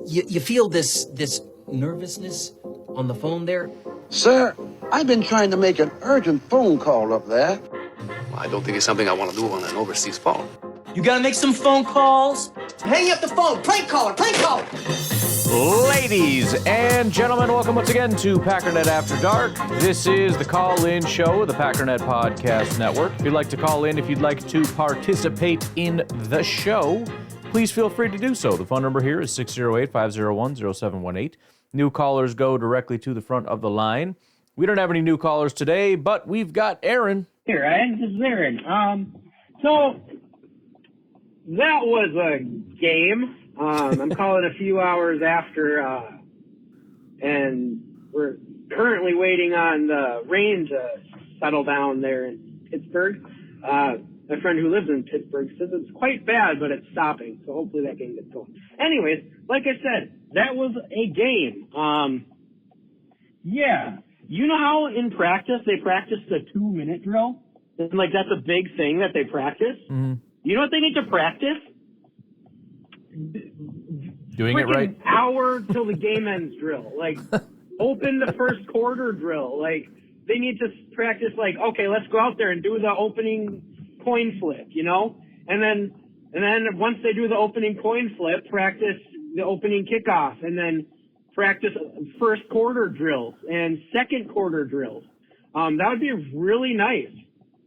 you feel this nervousness on the phone there? Sir, I've been trying to make an urgent phone call up there. Well, I don't think it's something I want to do on an overseas phone. You gotta make some phone calls. Hang up the phone. Prank caller. Prank caller. Ladies and gentlemen, welcome once again to Packernet After Dark. This is the call-in show of the Packernet Podcast Network. If you'd like to call in, if you'd like to participate in the show, please feel free to do so. The phone number here is 608-501-0718. New callers go directly to the front of the line. We don't have any new callers today, but we've got Aaron. Hey, Ryan, this is Aaron. So that was a game. I'm calling a few hours after, and we're currently waiting on the rain to settle down there in Pittsburgh. My friend who lives in Pittsburgh says it's quite bad, but it's stopping, so hopefully that game gets going. Anyways, like I said, that was a game. Yeah. You know how in practice they practice the 2-minute drill? And, like, that's a big thing that they practice? Mm-hmm. You know what they need to practice? Doing it right? Hour till the game ends drill. Like, open the first quarter drill. Like, they need to practice, like, okay, let's go out there and do the opening coin flip, you know? And then once they do the opening coin flip, practice the opening kickoff, and then practice first quarter drills and second quarter drills. That would be really nice.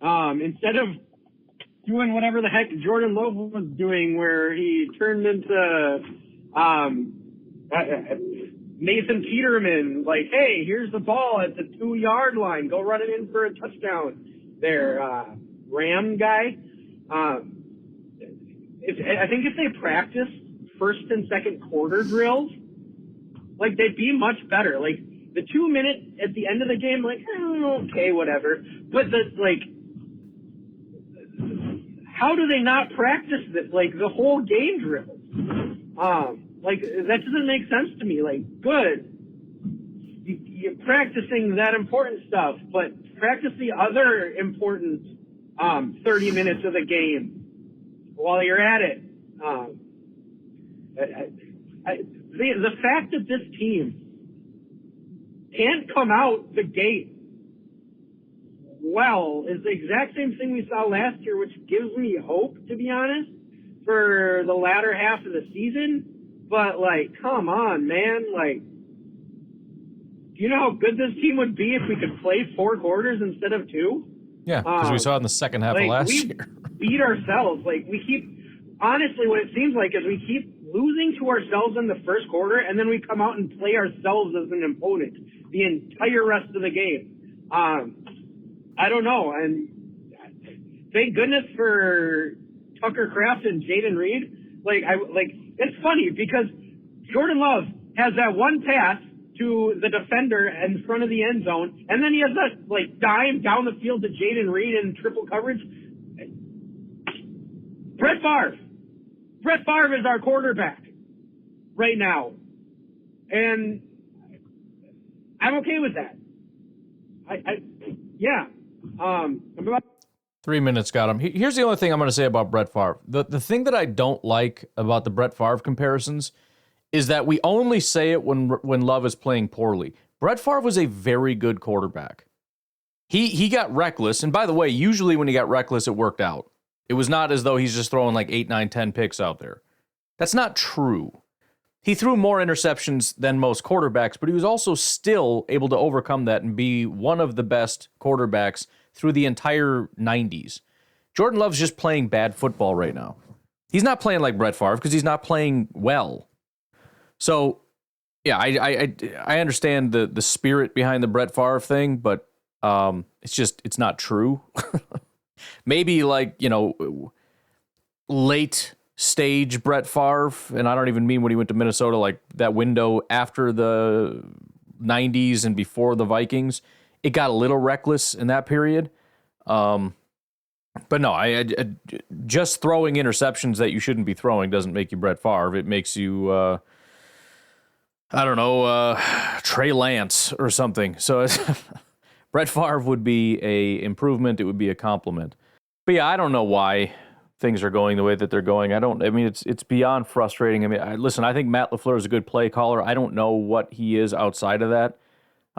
Instead of doing whatever the heck Jordan Love was doing, where he turned into Nathan Peterman, like, hey, here's the ball at the 2-yard line, go run it in for a touchdown there, Ram guy. I think if they practice first and second quarter drills, like, they'd be much better. Like, the 2-minute at the end of the game, like, okay, whatever. But how do they not practice this, like, the whole game drill? Like, that doesn't make sense to me. Like, good, you're practicing that important stuff, but practice the other important 30 minutes of the game while you're at it. The fact that this team can't come out the gate well is the exact same thing we saw last year, which gives me hope, to be honest, for the latter half of the season. But, like, come on, man. Like, do you know how good this team would be if we could play 4 quarters instead of 2? Yeah, because we saw it in the second half of last year. We beat ourselves. Like, we keep, honestly, what it seems like is we keep losing to ourselves in the first quarter, and then we come out and play ourselves as an opponent the entire rest of the game. I don't know. And thank goodness for Tucker Kraft and Jaden Reed. It's funny because Jordan Love has that one pass to the defender in front of the end zone, and then he has that, like, dime down the field to Jaden Reed in triple coverage. Brett Favre is our quarterback right now, and I'm okay with that. I'm about 3 minutes got him. Here's the only thing I'm going to say about Brett Favre. The thing that I don't like about the Brett Favre comparisons is that we only say it when Love is playing poorly. Brett Favre was a very good quarterback. He got reckless, and by the way, usually when he got reckless, it worked out. It was not as though he's just throwing like 8, 9, 10 picks out there. That's not true. He threw more interceptions than most quarterbacks, but he was also still able to overcome that and be one of the best quarterbacks through the entire 90s. Jordan Love's just playing bad football right now. He's not playing like Brett Favre because he's not playing well. So, yeah, I understand the spirit behind the Brett Favre thing, but it's not true. Maybe, like, late stage Brett Favre, and I don't even mean when he went to Minnesota, like that window after the 90s and before the Vikings. It got a little reckless in that period. But no, I just throwing interceptions that you shouldn't be throwing doesn't make you Brett Favre. It makes you, Trey Lance or something. So Brett Favre would be a improvement. It would be a compliment. But yeah, I don't know why things are going the way that they're going. It's beyond frustrating. Listen, I think Matt LaFleur is a good play caller. I don't know what he is outside of that.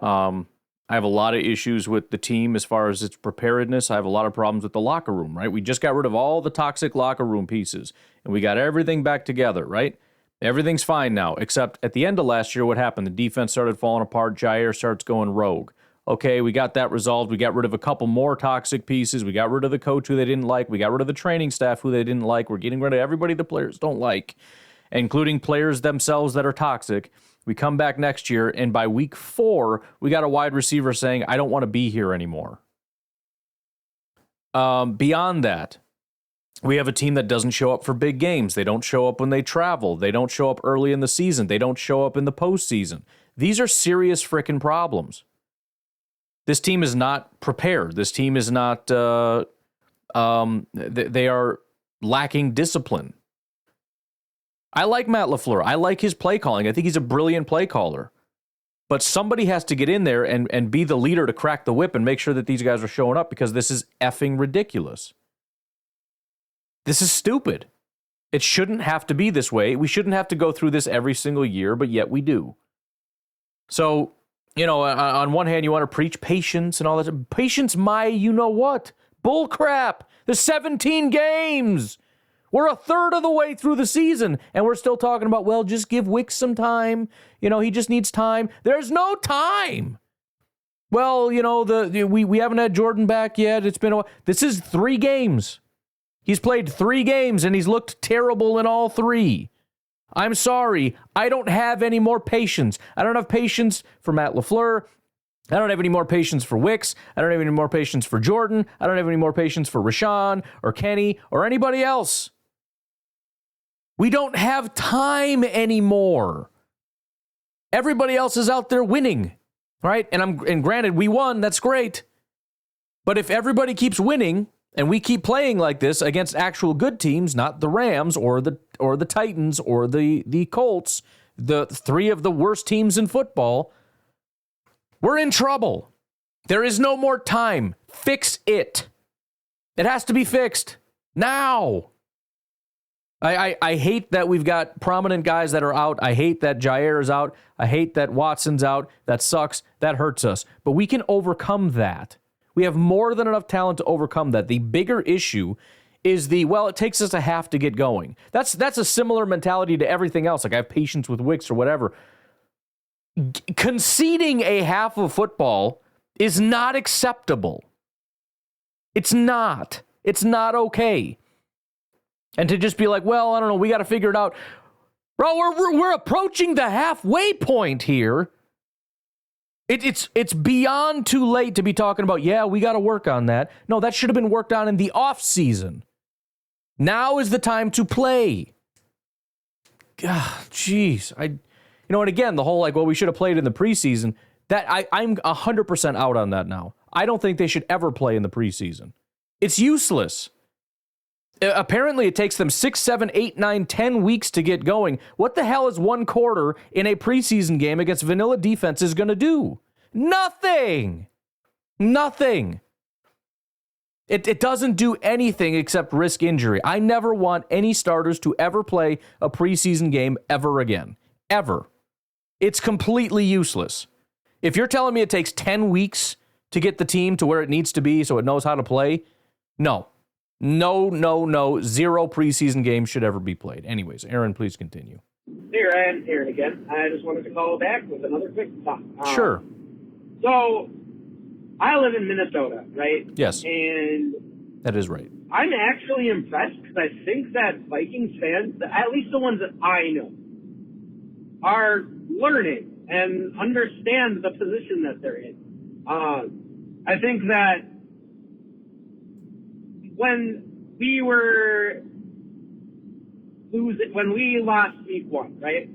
I have a lot of issues with the team as far as its preparedness. I have a lot of problems with the locker room, right? We just got rid of all the toxic locker room pieces, and we got everything back together, right? Everything's fine now, except at the end of last year, what happened? The defense started falling apart. Jair starts going rogue. Okay, we got that resolved. We got rid of a couple more toxic pieces. We got rid of the coach who they didn't like. We got rid of the training staff who they didn't like. We're getting rid of everybody the players don't like, including players themselves that are toxic. We come back next year, and by week 4, we got a wide receiver saying, I don't want to be here anymore. Beyond that, we have a team that doesn't show up for big games. They don't show up when they travel. They don't show up early in the season. They don't show up in the postseason. These are serious frickin' problems. This team is not prepared. This team is not, they are lacking discipline. I like Matt LaFleur. I like his play calling. I think he's a brilliant play caller. But somebody has to get in there and be the leader to crack the whip and make sure that these guys are showing up, because this is effing ridiculous. This is stupid. It shouldn't have to be this way. We shouldn't have to go through this every single year, but yet we do. So, on one hand, you want to preach patience and all that. Patience, you-know-what? Bull crap. There's 17 games. We're a third of the way through the season, and we're still talking about, well, just give Wicks some time. He just needs time. There's no time. Well, we haven't had Jordan back yet. It's been a while. This is 3 games. He's played 3 games, and he's looked terrible in all 3. I'm sorry. I don't have any more patience. I don't have patience for Matt LaFleur. I don't have any more patience for Wicks. I don't have any more patience for Jordan. I don't have any more patience for Rashawn or Kenny or anybody else. We don't have time anymore. Everybody else is out there winning, right? And granted, we won. That's great. But if everybody keeps winning and we keep playing like this against actual good teams, not the Rams or the Titans or the Colts, the 3 of the worst teams in football, we're in trouble. There is no more time. Fix it. It has to be fixed now. I hate that we've got prominent guys that are out. I hate that Jair is out. I hate that Watson's out. That sucks. That hurts us. But we can overcome that. We have more than enough talent to overcome that. The bigger issue is it takes us a half to get going. That's a similar mentality to everything else. Like, I have patience with Wicks or whatever. Conceding a half of football is not acceptable. It's not. It's not okay. And to just be like, well, I don't know, we got to figure it out. Bro, we're approaching the halfway point here. It's beyond too late to be talking about, yeah, we got to work on that. No, that should have been worked on in the off season. Now is the time to play. Jeez. And again, the whole we should have played in the preseason, that I'm 100% out on that now. I don't think they should ever play in the preseason. It's useless. Apparently, it takes them 6, 7, 8, 9, 10 weeks to get going. What the hell is 1 quarter in a preseason game against vanilla defenses going to do? Nothing. Nothing. It doesn't do anything except risk injury. I never want any starters to ever play a preseason game ever again. Ever. It's completely useless. If you're telling me it takes 10 weeks to get the team to where it needs to be so it knows how to play, no. No. 0 preseason games should ever be played. Anyways, Aaron, please continue. Hey, Ryan. Aaron again. I just wanted to call back with another quick thought. Sure. So, I live in Minnesota, right? Yes. And that is right. I'm actually impressed because I think that Vikings fans, at least the ones that I know, are learning and understand the position that they're in. I think that when we lost week 1, right?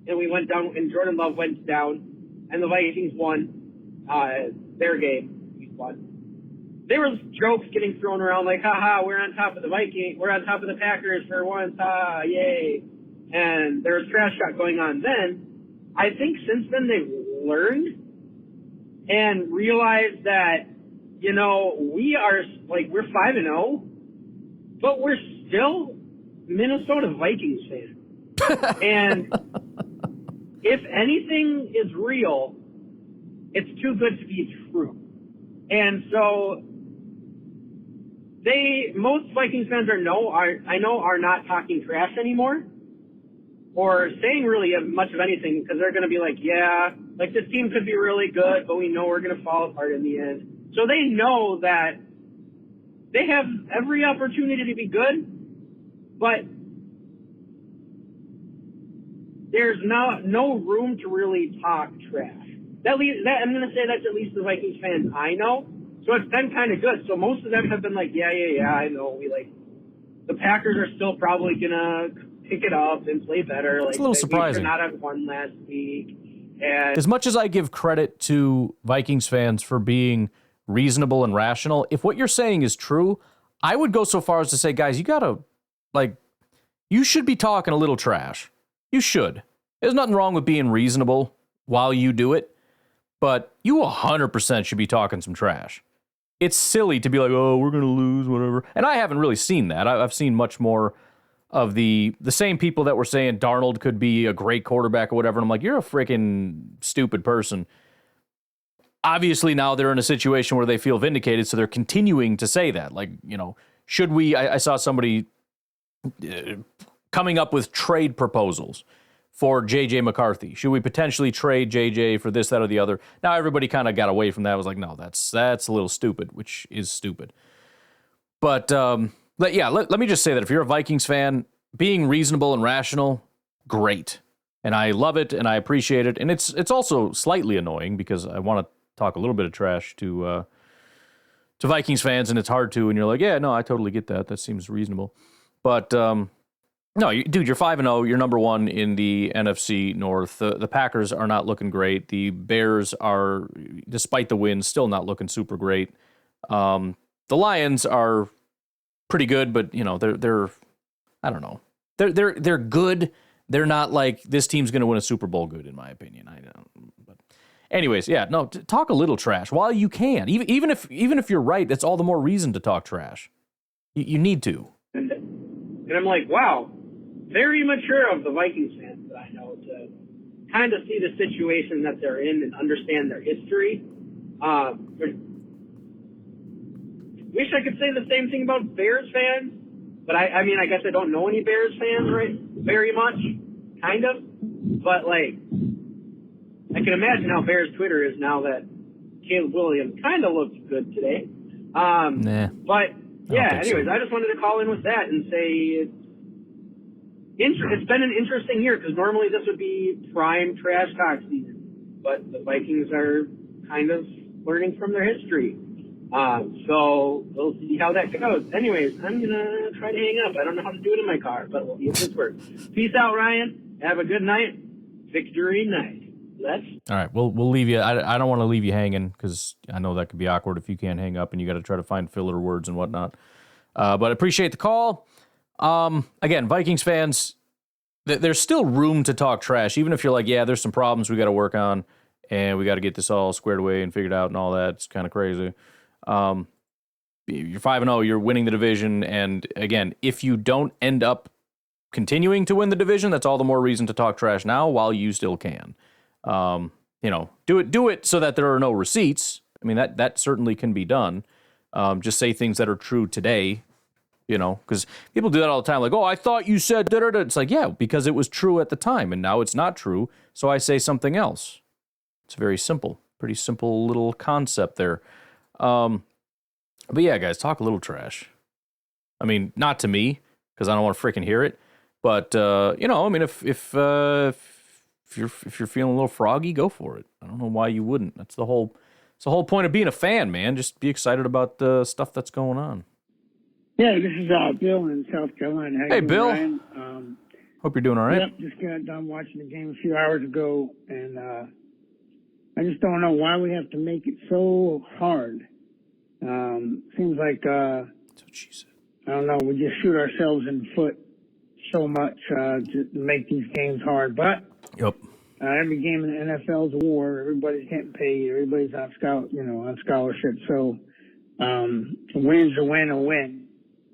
And we went down, and Jordan Love went down, and the Vikings won their game, week 1. There was jokes getting thrown around like, haha, we're on top of the Vikings, we're on top of the Packers for once, yay. And there was trash talk going on then. I think since then they've learned and realized that, we are, we're 5-0, but we're still Minnesota Vikings fan. And if anything is real, it's too good to be true. And so most Vikings fans I know are not talking trash anymore or saying really much of anything because they're going to be like, yeah, like this team could be really good, but we know we're going to fall apart in the end. So they know that they have every opportunity to be good, but there's no room to really talk trash. I'm going to say that's at least the Vikings fans I know. So it's been kind of good. So most of them have been like, yeah, I know. The Packers are still probably going to pick it up and play better. It's a little surprising. We should not have won last week. And as much as I give credit to Vikings fans for being reasonable and rational, if what you're saying is true, I would go so far as to say, guys, you should be talking a little trash. You should. There's nothing wrong with being reasonable while you do it, but you 100% should be talking some trash. It's silly to be like, oh, we're going to lose, whatever. And I haven't really seen that. I've seen much more of the same people that were saying Darnold could be a great quarterback or whatever. And I'm like, you're a freaking stupid person. Obviously, now they're in a situation where they feel vindicated, so they're continuing to say that. Like, should we? I saw somebody coming up with trade proposals for J.J. McCarthy. Should we potentially trade J.J. for this, that, or the other? Now, everybody kind of got away from that. I was like, no, that's a little stupid, which is stupid. But let me just say that if you're a Vikings fan, being reasonable and rational, great. And I love it, and I appreciate it. And it's also slightly annoying because I want to talk a little bit of trash to Vikings fans, and it's hard to, and you're like, yeah, no, I totally get that. That seems reasonable. But no, dude, you're 5-0. You're number one in the NFC North. The Packers are not looking great. The Bears are, despite the wins, still not looking super great. The Lions are pretty good, but they're I don't know. They're good. They're not like this team's going to win a Super Bowl good, in my opinion. I know. But anyways, yeah, no, talk a little trash while you can. Even if you're right, that's all the more reason to talk trash. You need to. And I'm like, wow, very mature of the Vikings fans that I know to kind of see the situation that they're in and understand their history. Wish I could say the same thing about Bears fans, but I mean, I guess I don't know any Bears fans very much, kind of. But, I can imagine how Bears Twitter is now that Caleb Williams kind of looks good today. Nah. But, yeah, anyways, I just wanted to call in with that and say it's been an interesting year because normally this would be prime trash talk season, but the Vikings are kind of learning from their history. So we'll see how that goes. Anyways, I'm going to try to hang up. I don't know how to do it in my car, but we'll see if this works. Peace out, Ryan. Have a good night. Victory night. All right, we'll leave you. I don't want to leave you hanging because I know that could be awkward if you can't hang up and you got to try to find filler words and whatnot. But I appreciate the call. Again, Vikings fans, there's still room to talk trash, even if you're like, yeah, there's some problems we got to work on and we got to get this all squared away and figured out and all that. It's kind of crazy. You're 5-0, you're winning the division, and again, if you don't end up continuing to win the division, that's all the more reason to talk trash now while you still can. Do it so that there are no receipts. I mean, that certainly can be done. Just say things that are true today, because people do that all the time. Like, oh, I thought you said da-da-da. It's like, yeah, because it was true at the time, and now it's not true, so I say something else. It's very simple, pretty simple little concept there. But yeah, guys, talk a little trash. I mean, not to me, because I don't want to freaking hear it. But I mean, if you're feeling a little froggy, go for it. I don't know why you wouldn't. It's the whole point of being a fan, man. Just be excited about the stuff that's going on. Yeah, this is Bill in South Carolina. How hey, you doing, Bill. Ryan? Hope you're doing all right. Yep, just got done watching the game a few hours ago, and I just don't know why we have to make it so hard. Seems like That's what she said. I don't know. We just shoot ourselves in the foot so much to make these games hard. But Yep. Every game in the NFL is a war. Everybody's getting paid. Everybody's on scholarship. So a win's a win,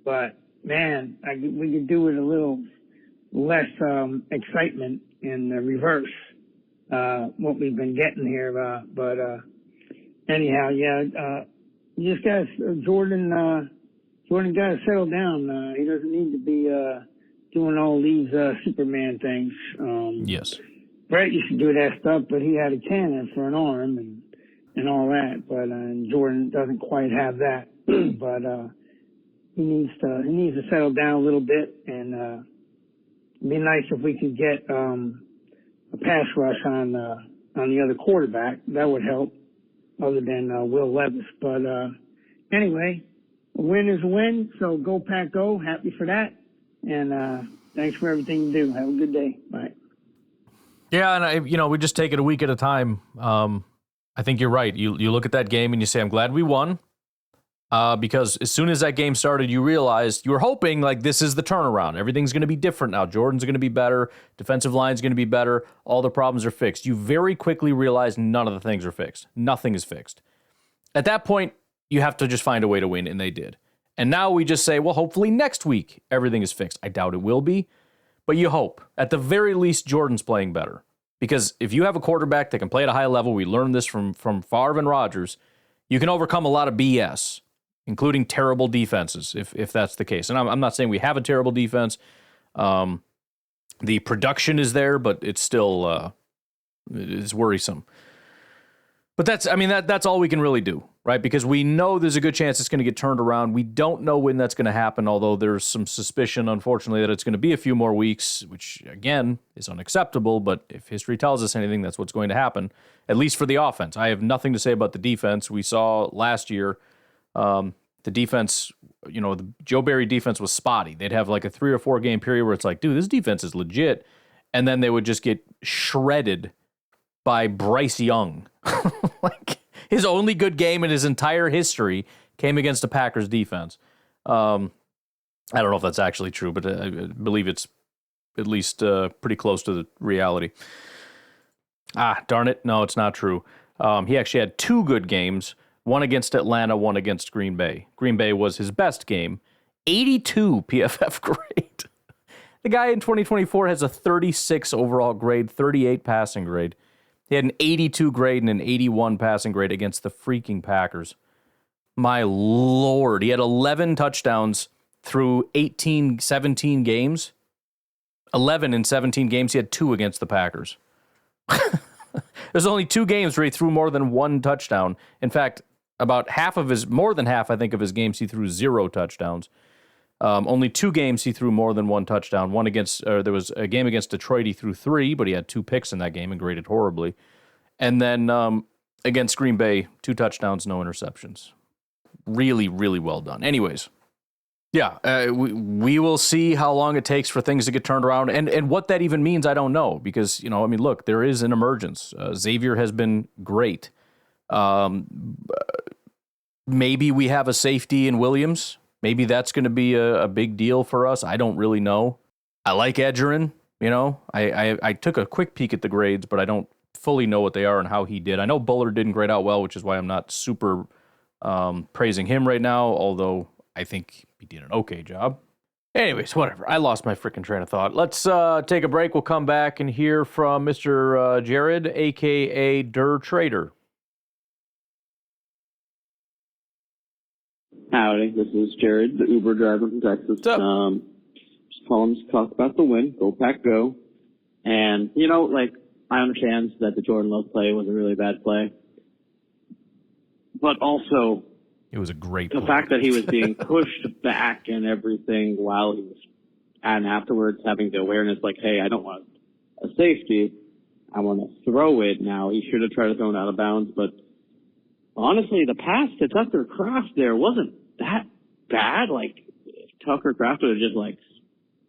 But man, we could do it a little less excitement in the reverse, what we've been getting here. But anyhow, yeah, you just got Jordan got to settle down. He doesn't need to be doing all these Superman things. Yes. Brett used to do that stuff, but he had a cannon for an arm and all that. But Jordan doesn't quite have that. But he needs to settle down a little bit, and it'd be nice if we could get a pass rush on the other quarterback. That would help, other than Will Levis. But anyway, a win is a win. So go Pack, go! Happy for that, and thanks for everything you do. Have a good day. Bye. Yeah, and we just take it a week at a time. I think you're right. You look at that game and you say, I'm glad we won. Because as soon as that game started, you realized you were hoping like this is the turnaround. Everything's going to be different now. Jordan's going to be better. Defensive line's going to be better. All the problems are fixed. You very quickly realize none of the things are fixed. Nothing is fixed. At that point, you have to just find a way to win, and they did. And now we just say, well, hopefully next week everything is fixed. I doubt it will be, but you hope. At the very least, Jordan's playing better. Because if you have a quarterback that can play at a high level, we learned this from Favre and Rodgers, you can overcome a lot of BS, including terrible defenses, if that's the case. And I'm not saying we have a terrible defense. The production is there, but it's still it's worrisome. But that's all we can really do, right? Because we know there's a good chance it's going to get turned around. We don't know when that's going to happen, although there's some suspicion, unfortunately, that it's going to be a few more weeks, which, again, is unacceptable. But if history tells us anything, that's what's going to happen, at least for the offense. I have nothing to say about the defense. We saw last year the defense, the Joe Barry defense was spotty. They'd have like a 3 or 4 game period where it's like, dude, this defense is legit. And then they would just get shredded by Bryce Young. Like his only good game in his entire history came against the Packers defense. I don't know if that's actually true, but I believe it's at least pretty close to the reality. Darn it. No, it's not true. He actually had 2 good games, one against Atlanta, one against Green Bay. Green Bay was his best game. 82 PFF grade. The guy in 2024 has a 36 overall grade, 38 passing grade. He had an 82 grade and an 81 passing grade against the freaking Packers. My Lord. He had 11 touchdowns through 17 games. 11 in 17 games. He had 2 against the Packers. There's only 2 games where he threw more than 1 touchdown. In fact, about more than half, I think, of his games, he threw 0 touchdowns. Only 2 games he threw more than 1 touchdown. There was a game against Detroit he threw 3, but he had 2 picks in that game and graded horribly. And then against Green Bay, 2 touchdowns, no interceptions. Really, really well done. Anyways, yeah, we will see how long it takes for things to get turned around. And what that even means, I don't know. Because, look, there is an emergence. Xavier has been great. Maybe we have a safety in Williams. Maybe that's going to be a big deal for us. I don't really know. I like Edgerrin. I took a quick peek at the grades, but I don't fully know what they are and how he did. I know Bullard didn't grade out well, which is why I'm not super praising him right now, although I think he did an okay job. Anyways, whatever. I lost my freaking train of thought. Let's take a break. We'll come back and hear from Mr. Jared, a.k.a. Durr Trader. Howdy, this is Jared, the Uber driver from Texas. What's up? Just calling to talk about the win. Go Pack, go. And, I understand that the Jordan Love play was a really bad play. But also, it was a great the play. fact that he was being pushed back and everything while he was, and afterwards having the awareness like, hey, I don't want a safety. I want to throw it now. He should have tried to throw it out of bounds, but honestly, the pass to Tucker Kraft there wasn't that bad. Like, if Tucker Kraft would have just,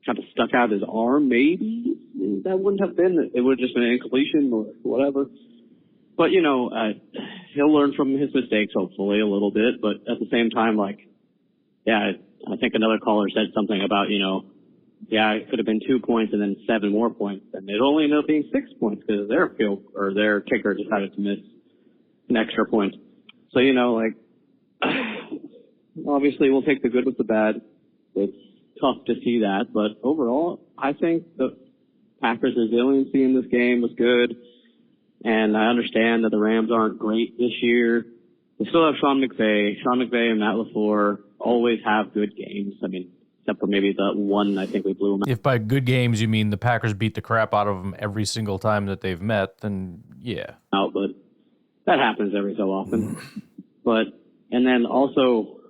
kind of stuck out his arm, maybe that wouldn't have been, it would have just been an incompletion or whatever. But, he'll learn from his mistakes, hopefully, a little bit. But at the same time, I think another caller said something about, it could have been 2 points and then 7 more points. And it only ended up being 6 points because their kicker decided to miss an extra point. So, obviously we'll take the good with the bad. It's tough to see that. But overall, I think the Packers' resiliency in this game was good. And I understand that the Rams aren't great this year. They still have Sean McVay. Sean McVay and Matt LaFleur always have good games. I mean, except for maybe the one I think we blew them out. If by good games you mean the Packers beat the crap out of them every single time that they've met, then yeah. But that happens every so often. And then also,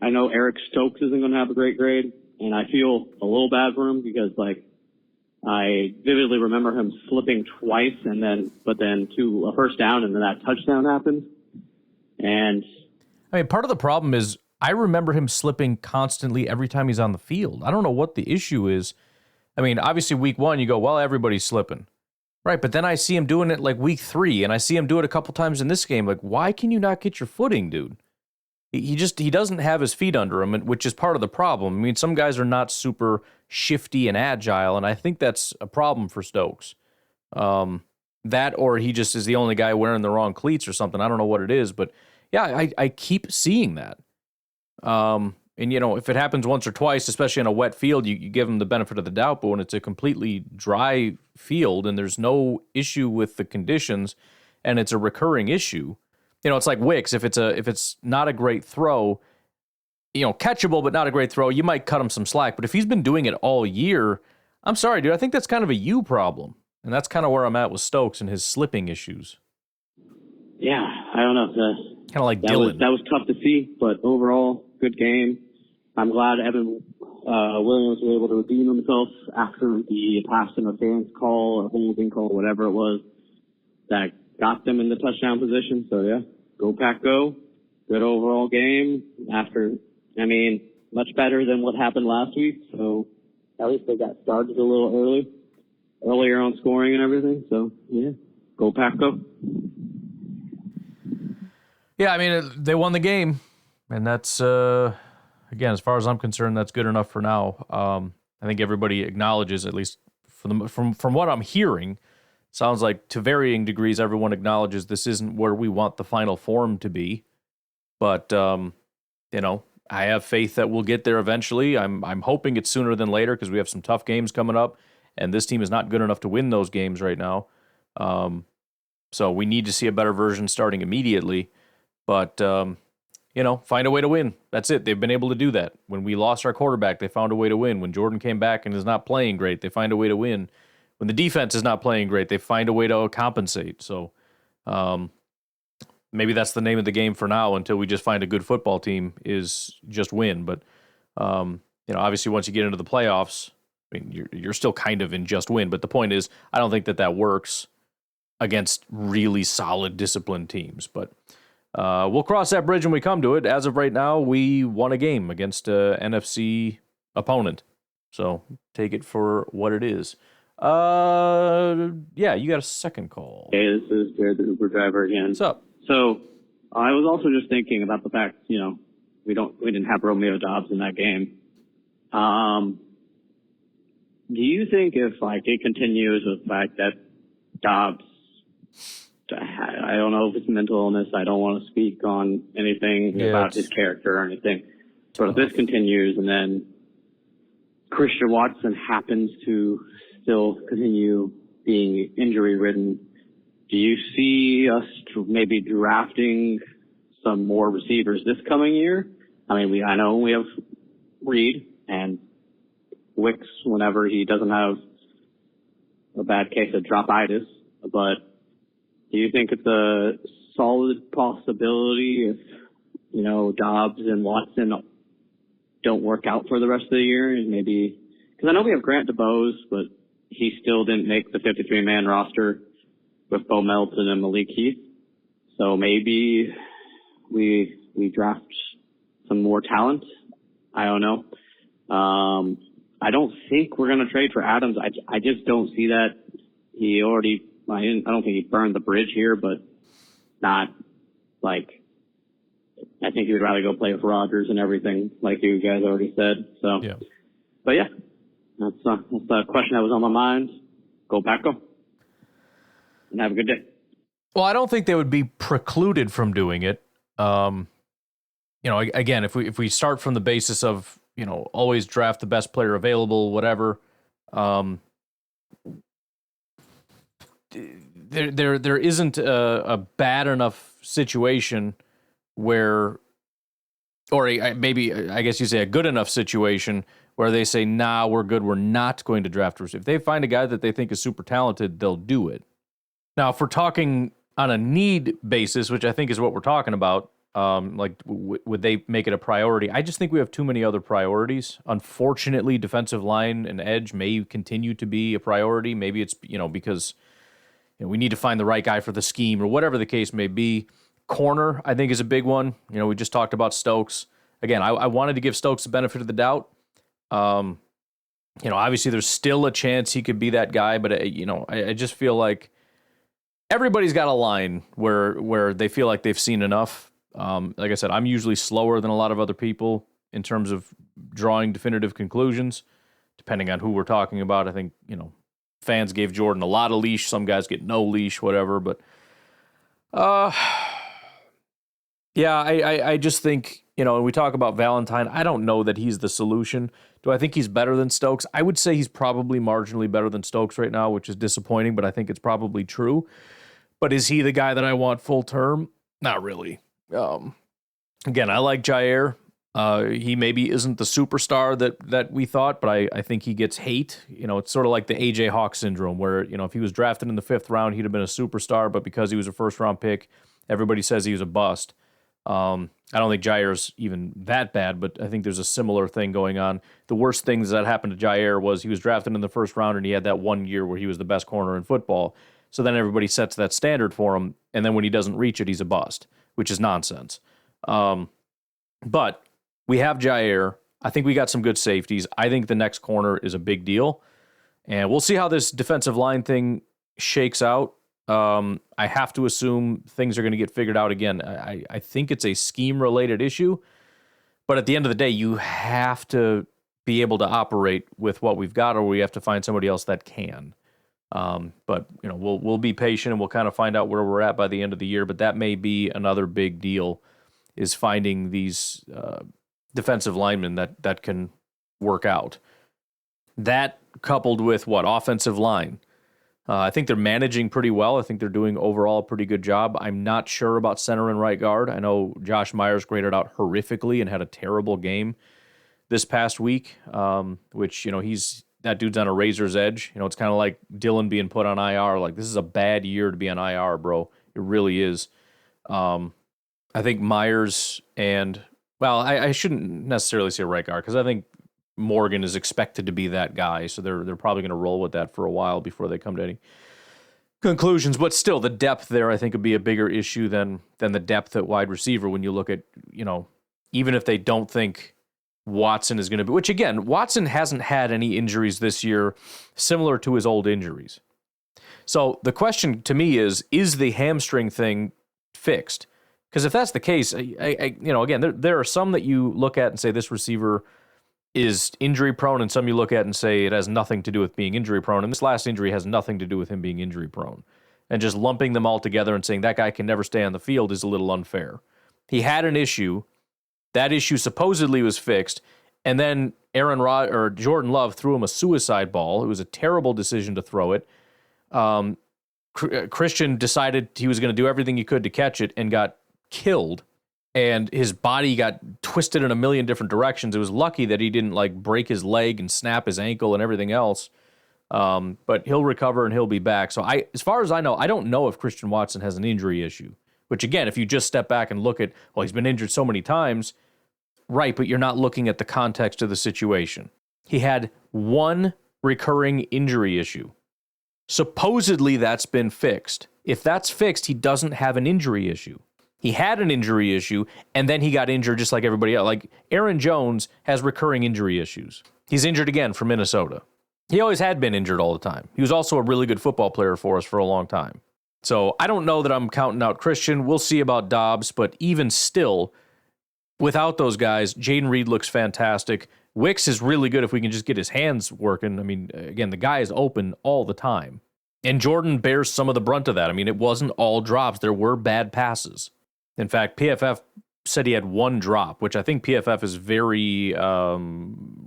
I know Eric Stokes isn't going to have a great grade, and I feel a little bad for him because, like, I vividly remember him slipping twice but then to a first down and then that touchdown happened. And I mean, part of the problem is I remember him slipping constantly every time he's on the field. I don't know what the issue is. I mean, obviously week 1, you go, well, everybody's slipping. Right, but then I see him doing it like week 3, and I see him do it a couple times in this game. Like, why can you not get your footing, dude? He doesn't have his feet under him, which is part of the problem. I mean, some guys are not super shifty and agile, and I think that's a problem for Stokes. That or he just is the only guy wearing the wrong cleats or something. I don't know what it is, but yeah, I keep seeing that. And, if it happens once or twice, especially on a wet field, you give him the benefit of the doubt, but when it's a completely dry field and there's no issue with the conditions and it's a recurring issue, it's like Wicks. If it's not a great throw, catchable but not a great throw, you might cut him some slack. But if he's been doing it all year, I'm sorry, dude, I think that's kind of a you problem. And that's kind of where I'm at with Stokes and his slipping issues. yeah, I don't know. Kind of like That Dylan. was tough to see, but overall, good game. I'm glad Evan Williams was able to redeem himself after the pass interference call or holding call, whatever it was, that got them in the touchdown position. So, yeah, go Pack go. Good overall game. Much better than what happened last week. So, at least they got started a little earlier on scoring and everything. So, yeah, go Pack go. Yeah, I mean, they won the game, and that's, again, as far as I'm concerned, that's good enough for now. I think everybody acknowledges, at least from what I'm hearing, sounds like to varying degrees, everyone acknowledges this isn't where we want the final form to be. But, I have faith that we'll get there eventually. I'm hoping it's sooner than later because we have some tough games coming up, and this team is not good enough to win those games right now. So we need to see a better version starting immediately. But, find a way to win. That's it. They've been able to do that. When we lost our quarterback, they found a way to win. When Jordan came back and is not playing great, they find a way to win. When the defense is not playing great, they find a way to compensate. So maybe that's the name of the game for now until we just find a good football team is just win. But, obviously once you get into the playoffs, I mean, you're still kind of in just win. But the point is, I don't think that works against really solid, disciplined teams. But we'll cross that bridge when we come to it. As of right now, we won a game against an NFC opponent. So take it for what it is. Yeah, you got a second call. Hey, this is Jared, the Uber driver again. What's up? So I was also just thinking about the fact, we didn't have Romeo Doubs in that game. Do you think if it continues with the fact that Doubs, I don't know if it's mental illness, I don't want to speak on anything about his character or anything, but if this continues and then Christian Watson happens to still continue being injury ridden, do you see us maybe drafting some more receivers this coming year? I mean, I know we have Reed and Wicks whenever he doesn't have a bad case of dropitis, but do you think it's a solid possibility if, Doubs and Watson don't work out for the rest of the year? And maybe, because I know we have Grant DeBose, but he still didn't make the 53-man roster with Bo Melton and Malik Heath. So maybe we draft some more talent. I don't know. I don't think we're going to trade for Adams. I just don't see that. I don't think he burned the bridge here, but not I think he would rather go play with Rodgers and everything, like you guys already said. So, yeah. But yeah, that's the question that was on my mind. Go Paco. And have a good day. Well, I don't think they would be precluded from doing it. Again, if we start from the basis of always draft the best player available, whatever. There isn't a bad enough situation where, or maybe I guess you say a good enough situation where they say, nah, we're good, we're not going to draft a receiver. If they find a guy that they think is super talented, they'll do it. Now, if we're talking on a need basis, which I think is what we're talking about, would they make it a priority? I just think we have too many other priorities. Unfortunately, defensive line and edge may continue to be a priority. Maybe it's, because we need to find the right guy for the scheme or whatever the case may be. Corner, I think, is a big one. We just talked about Stokes. Again, I wanted to give Stokes the benefit of the doubt. Obviously there's still a chance he could be that guy, but I just feel like everybody's got a line where they feel like they've seen enough. Like I said, I'm usually slower than a lot of other people in terms of drawing definitive conclusions, depending on who we're talking about. I think, fans gave Jordan a lot of leash. Some guys get no leash, whatever. But, yeah, I just think, when we talk about Valentine, I don't know that he's the solution. Do I think he's better than Stokes? I would say he's probably marginally better than Stokes right now, which is disappointing, but I think it's probably true. But is he the guy that I want full term? Not really. Again, I like Jair. He maybe isn't the superstar that we thought, but I think he gets hate. It's sort of like the A.J. Hawk syndrome, where, if he was drafted in the 5th round, he'd have been a superstar, but because he was a first-round pick, everybody says he was a bust. I don't think Jair's even that bad, but I think there's a similar thing going on. The worst things that happened to Jair was he was drafted in the 1st round, and he had that 1 year where he was the best corner in football. So then everybody sets that standard for him, and then when he doesn't reach it, he's a bust, which is nonsense. But we have Jair. I think we got some good safeties. I think the next corner is a big deal, and we'll see how this defensive line thing shakes out. I have to assume things are going to get figured out again. I think it's a scheme-related issue, but at the end of the day, you have to be able to operate with what we've got, or we have to find somebody else that can. But we'll be patient and we'll kind of find out where we're at by the end of the year. But that may be another big deal, is finding these defensive linemen that can work out. That coupled with offensive line. I think they're managing pretty well. I think they're doing overall a pretty good job. I'm not sure about center and right guard. I know Josh Myers graded out horrifically and had a terrible game this past week, which, that dude's on a razor's edge. It's kind of like Dylan being put on IR. Like, this is a bad year to be on IR, bro. It really is. I think Myers and, I shouldn't necessarily say right guard, because I think Morgan is expected to be that guy, so they're probably going to roll with that for a while before they come to any conclusions. But still, the depth there, I think, would be a bigger issue than the depth at wide receiver when you look at, even if they don't think Watson is going to be, which again, Watson hasn't had any injuries this year similar to his old injuries. So the question to me is the hamstring thing fixed? Because if that's the case, again, there are some that you look at and say this receiver is injury prone, and some you look at and say it has nothing to do with being injury prone. And this last injury has nothing to do with him being injury prone. And just lumping them all together and saying that guy can never stay on the field is a little unfair. He had an issue. That issue supposedly was fixed. And then Jordan Love threw him a suicide ball. It was a terrible decision to throw it. Christian decided he was going to do everything he could to catch it and got killed. And his body got twisted in a million different directions. It was lucky that he didn't break his leg and snap his ankle and everything else. But he'll recover and he'll be back. So as far as I know, I don't know if Christian Watson has an injury issue. Which again, if you just step back and look at, he's been injured so many times, right? But you're not looking at the context of the situation. He had one recurring injury issue. Supposedly that's been fixed. If that's fixed, he doesn't have an injury issue. He had an injury issue, and then he got injured just like everybody else. Like Aaron Jones has recurring injury issues. He's injured again for Minnesota. He always had been injured all the time. He was also a really good football player for us for a long time. So I don't know that I'm counting out Christian. We'll see about Dobbs, but even still, without those guys, Jaden Reed looks fantastic. Wicks is really good if we can just get his hands working. I mean, again, the guy is open all the time. And Jordan bears some of the brunt of that. I mean, it wasn't all drops. There were bad passes. In fact, PFF said he had one drop, which I think PFF is very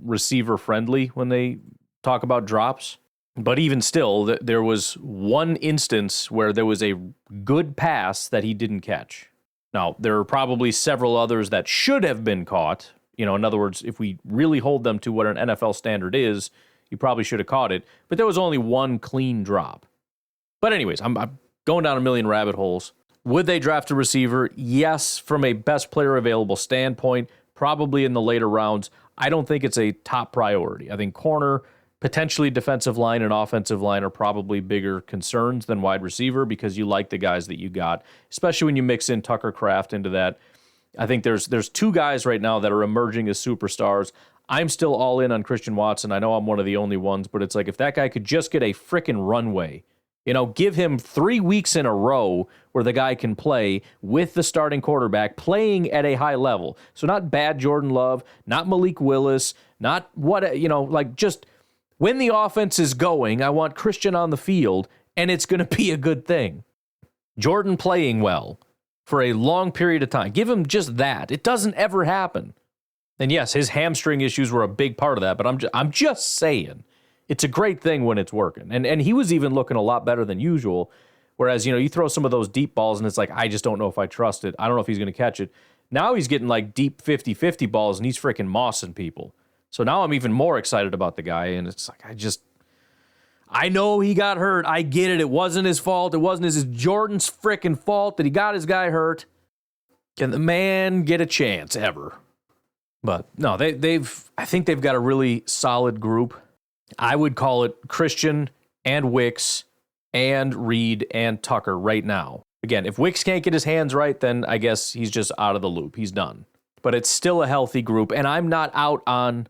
receiver friendly when they talk about drops. But even still, there was one instance where there was a good pass that he didn't catch. Now, there are probably several others that should have been caught. In other words, if we really hold them to what an NFL standard is, you probably should have caught it. But there was only one clean drop. But anyways, I'm going down a million rabbit holes. Would they draft a receiver? Yes, from a best player available standpoint, probably in the later rounds. I don't think it's a top priority. I think corner, potentially defensive line and offensive line are probably bigger concerns than wide receiver because you like the guys that you got, especially when you mix in Tucker Kraft into that. I think there's two guys right now that are emerging as superstars. I'm still all in on Christian Watson. I know I'm one of the only ones, but it's like if that guy could just get a frickin' runway, give him 3 weeks in a row where the guy can play with the starting quarterback playing at a high level. So not bad Jordan Love, not Malik Willis, not just when the offense is going, I want Christian on the field, and it's going to be a good thing. Jordan playing well for a long period of time. Give him just that. It doesn't ever happen. And yes, his hamstring issues were a big part of that, but I'm just saying. It's a great thing when it's working. And he was even looking a lot better than usual. Whereas, you throw some of those deep balls and it's like, I just don't know if I trust it. I don't know if he's going to catch it. Now he's getting like deep 50-50 balls and he's freaking mossing people. So now I'm even more excited about the guy. And it's like, I know he got hurt. I get it. It wasn't his fault. It wasn't his Jordan's freaking fault that he got his guy hurt. Can the man get a chance ever? But no, I think they've got a really solid group. I would call it Christian and Wicks and Reed and Tucker right now. Again, if Wicks can't get his hands right, then I guess he's just out of the loop. He's done. But it's still a healthy group, and I'm not out on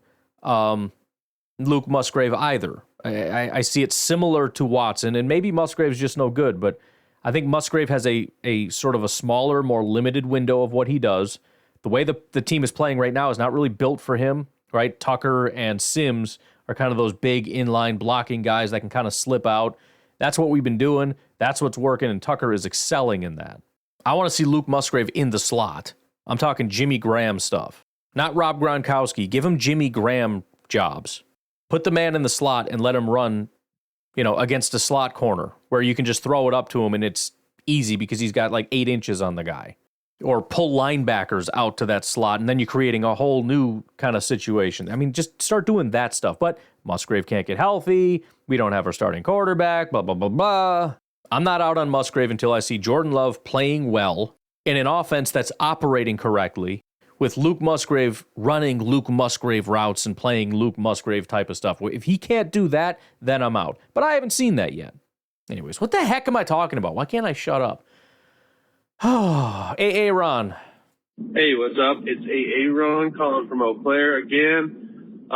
Luke Musgrave either. I see it similar to Watson, and maybe Musgrave's just no good, but I think Musgrave has a sort of a smaller, more limited window of what he does. The way the team is playing right now is not really built for him, right? Tucker and Sims are kind of those big inline blocking guys that can kind of slip out. That's what we've been doing. That's what's working, and Tucker is excelling in that. I want to see Luke Musgrave in the slot. I'm talking Jimmy Graham stuff. Not Rob Gronkowski. Give him Jimmy Graham jobs. Put the man in the slot and let him run, against a slot corner where you can just throw it up to him and it's easy because he's got like 8 inches on the guy. Or pull linebackers out to that slot, and then you're creating a whole new kind of situation. I mean, just start doing that stuff. But Musgrave can't get healthy. We don't have our starting quarterback, blah, blah, blah, blah. I'm not out on Musgrave until I see Jordan Love playing well in an offense that's operating correctly with Luke Musgrave running Luke Musgrave routes and playing Luke Musgrave type of stuff. If he can't do that, then I'm out. But I haven't seen that yet. Anyways, what the heck am I talking about? Why can't I shut up? Oh, AA Ron. Hey, what's up? It's AA Ron calling from Eau Claire again.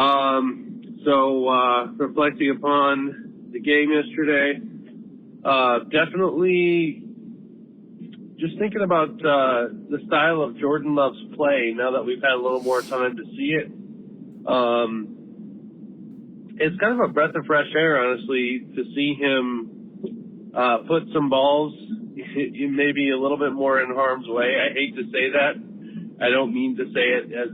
Reflecting upon the game yesterday, definitely just thinking about the style of Jordan Love's play now that we've had a little more time to see it. It's kind of a breath of fresh air, honestly, to see him put some balls maybe a little bit more in harm's way. I hate to say that. I don't mean to say it as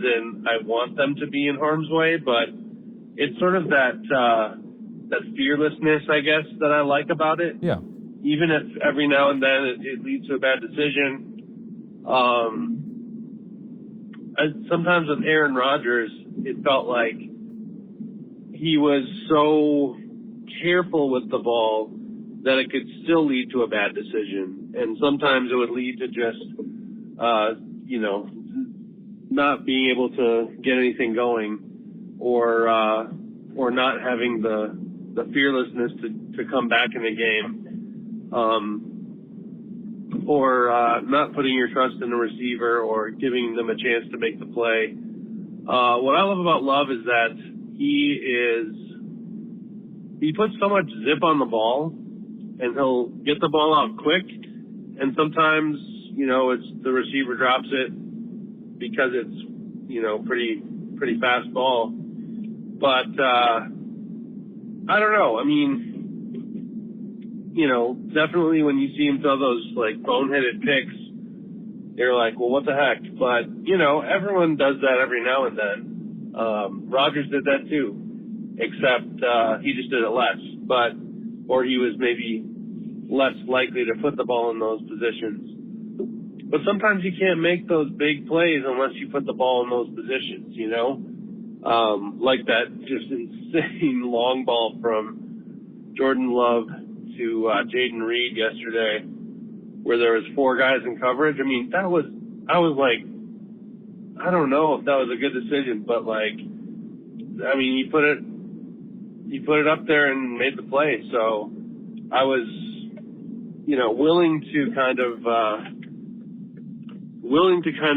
in I want them to be in harm's way, but it's sort of that fearlessness, I guess, that I like about it. Yeah. Even if every now and then it leads to a bad decision. Sometimes with Aaron Rodgers, it felt like he was so careful with the ball that it could still lead to a bad decision. And sometimes it would lead to just, not being able to get anything going or not having the fearlessness to come back in the game. Or not putting your trust in the receiver or giving them a chance to make the play. What I love about Love is that he puts so much zip on the ball, and he'll get the ball out quick, and sometimes, it's the receiver drops it because it's, pretty fast ball. But, I don't know. I mean, definitely when you see him throw those, boneheaded picks, you're like, well, what the heck? But, everyone does that every now and then. Rodgers did that too, except he just did it less. Or he was maybe less likely to put the ball in those positions. But sometimes you can't make those big plays unless you put the ball in those positions, like that just insane long ball from Jordan Love to Jaden Reed yesterday, where there was 4 guys in coverage. I mean, I was like, I don't know if that was a good decision, but you put it up there and made the play. So I was, willing to kind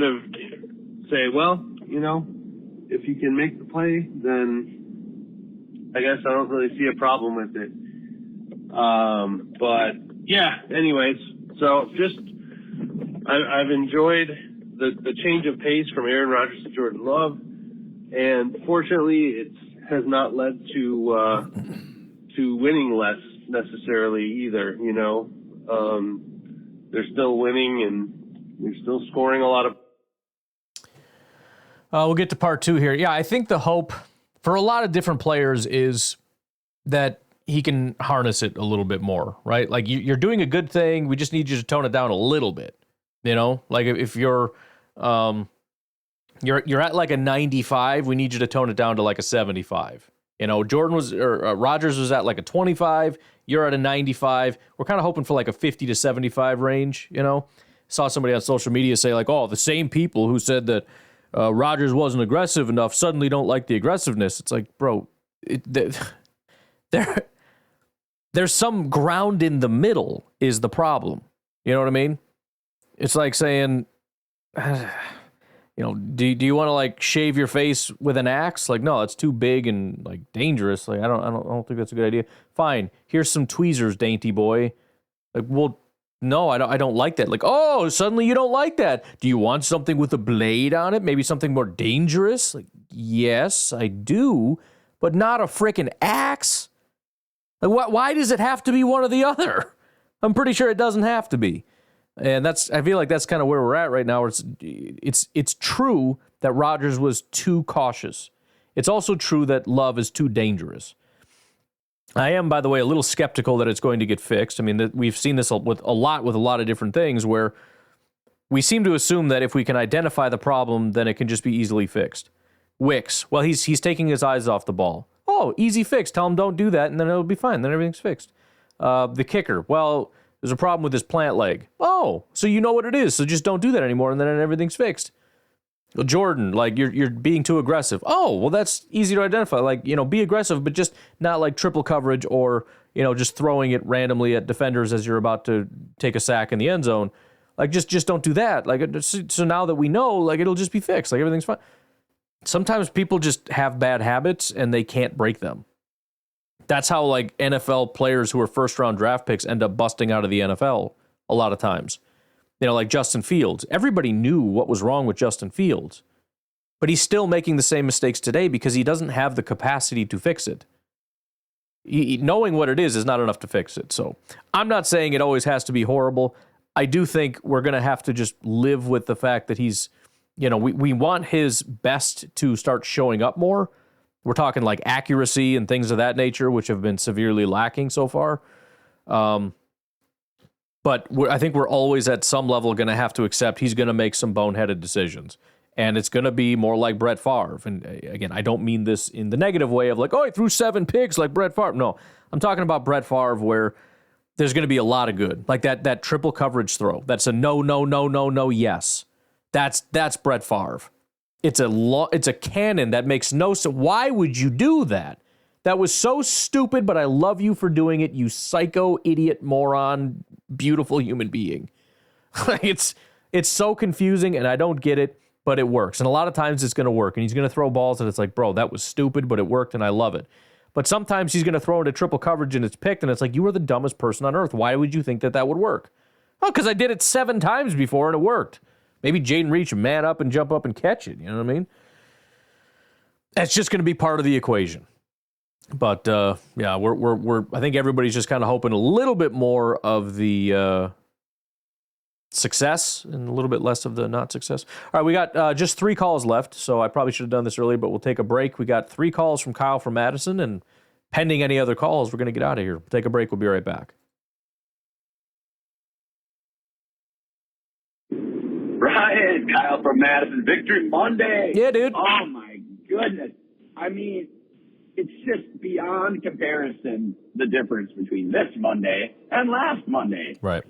of say, well, if you can make the play, then I guess I don't really see a problem with it. But yeah, anyways, so just, I've enjoyed the change of pace from Aaron Rodgers to Jordan Love, and fortunately it has not led to winning less necessarily either, they're still winning and they're still scoring a lot of. We'll get to part 2 here. Yeah, I think the hope for a lot of different players is that he can harness it a little bit more, right? Like you're doing a good thing. We just need you to tone it down a little bit, Like if you're at like a 95, we need you to tone it down to like a 75. Rodgers was at like a 25. You're at a 95. We're kind of hoping for like a 50 to 75 range. Saw somebody on social media say like, "Oh, the same people who said that Rodgers wasn't aggressive enough suddenly don't like the aggressiveness." It's like, bro, there's some ground in the middle is the problem. You know what I mean? It's like saying, do you want to like shave your face with an axe? Like, no, it's too big and like dangerous. Like, I don't think that's a good idea. Fine, here's some tweezers, dainty boy. Like, well, no, I don't like that. Like, oh, suddenly you don't like that. Do you want something with a blade on it? Maybe something more dangerous? Like, yes, I do, but not a frickin' axe. Like, why does it have to be one or the other? I'm pretty sure it doesn't have to be. And I feel like that's kind of where we're at right now. It's true that Rodgers was too cautious. It's also true that Love is too dangerous. I am, by the way, a little skeptical that it's going to get fixed. I mean, we've seen this with a lot of different things where we seem to assume that if we can identify the problem, then it can just be easily fixed. Wicks, well, he's taking his eyes off the ball. Oh, easy fix. Tell him don't do that, and then it'll be fine. Then everything's fixed. The kicker, well, there's a problem with his plant leg. Oh, so you know what it is, so just don't do that anymore, and then everything's fixed. Well, Jordan, like, you're being too aggressive. Oh, well, that's easy to identify. Like, be aggressive, but just not like triple coverage or, just throwing it randomly at defenders as you're about to take a sack in the end zone. Like, just don't do that. Like, so now that we know, like, it'll just be fixed. Like, everything's fine. Sometimes people just have bad habits and they can't break them. That's how, like, NFL players who are first-round draft picks end up busting out of the NFL a lot of times. Like Justin Fields. Everybody knew what was wrong with Justin Fields, but he's still making the same mistakes today because he doesn't have the capacity to fix it. Knowing what it is not enough to fix it. So I'm not saying it always has to be horrible. I do think we're going to have to just live with the fact that he's, we want his best to start showing up more. We're talking like accuracy and things of that nature, which have been severely lacking so far. But I think we're always at some level going to have to accept he's going to make some boneheaded decisions. And it's going to be more like Brett Favre. And again, I don't mean this in the negative way of like, oh, he threw 7 picks like Brett Favre. No, I'm talking about Brett Favre where there's going to be a lot of good. Like that triple coverage throw. That's a no, yes. That's Brett Favre. It's a cannon that makes no sense. Why would you do that? That was so stupid, but I love you for doing it, you psycho, idiot, moron, beautiful human being. It's so confusing, and I don't get it, but it works. And a lot of times it's going to work, and he's going to throw balls, and it's like, bro, that was stupid, but it worked, and I love it. But sometimes he's going to throw into triple coverage, and it's picked, and it's like, you are the dumbest person on earth. Why would you think that would work? Oh, because I did it 7 times before, and it worked. Maybe Jaden Reed should man up and jump up and catch it. You know what I mean? That's just going to be part of the equation. But yeah, we're I think everybody's just kind of hoping a little bit more of the success and a little bit less of the not success. All right, we got just 3 calls left, so I probably should have done this earlier, but we'll take a break. We got 3 calls from Kyle from Madison, and pending any other calls, we're going to get out of here. We'll take a break. We'll be right back. Ryan, Kyle from Madison. Victory Monday. Yeah, dude. Oh, my goodness. I mean, it's just beyond comparison, the difference between this Monday and last Monday. Right.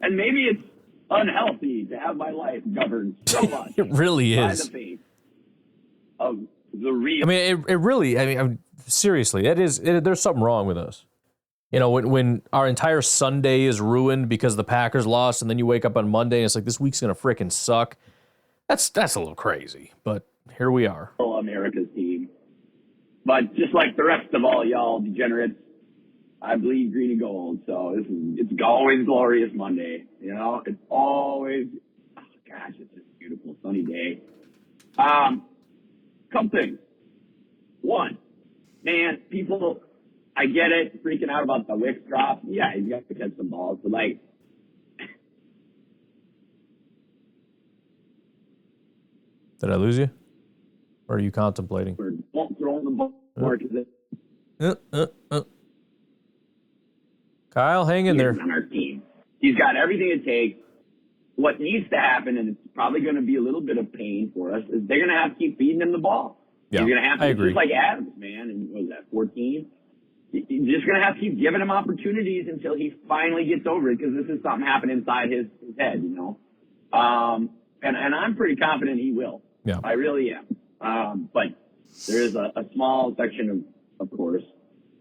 And maybe it's unhealthy to have my life governed so much. It really by is. the faith of the real. I mean, it really, I mean, seriously, there's something wrong with us. You know, when our entire Sunday is ruined because the Packers lost, and then you wake up on Monday and it's like, this week's going to frickin' suck. That's a little crazy, but here we are. America's team. But just like the rest of all y'all degenerates, I bleed green and gold. So it's always glorious Monday. You know, it's always, oh gosh, it's just a beautiful sunny day. Couple things. One, man, people, I get it, freaking out about the Wicks drop. Yeah, he's got to catch some balls, but like, did I lose you? Or are you contemplating? we're throwing the ball more because Kyle, hang in there. on our team. He's got everything it takes. What needs to happen, and it's probably going to be a little bit of pain for us, is they're going to have to keep feeding him the ball. Yeah, You're going to have to, I agree. just like Adams, man, and what was that, 14? You're just going to have to keep giving him opportunities until he finally gets over it, because this is something happening inside his head, you know. And I'm pretty confident he will. Yeah. I really am. But there is a small section of course,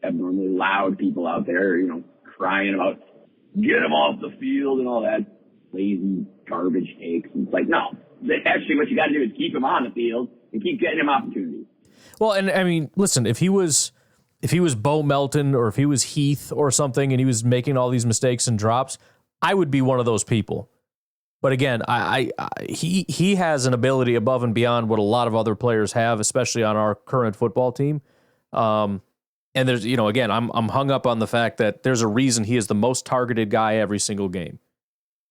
abnormally loud people out there, you know, crying about get him off the field and all that lazy garbage takes. And it's like, no, actually what you got to do is keep him on the field and keep getting him opportunities. Well, and I mean, listen, if he was Bo Melton or if he was Heath or something and he was making all these mistakes and drops, I would be one of those people. But again, he has an ability above and beyond what a lot of other players have, especially on our current football team. And there's, you know, again, I'm hung up on the fact that there's a reason he is the most targeted guy every single game.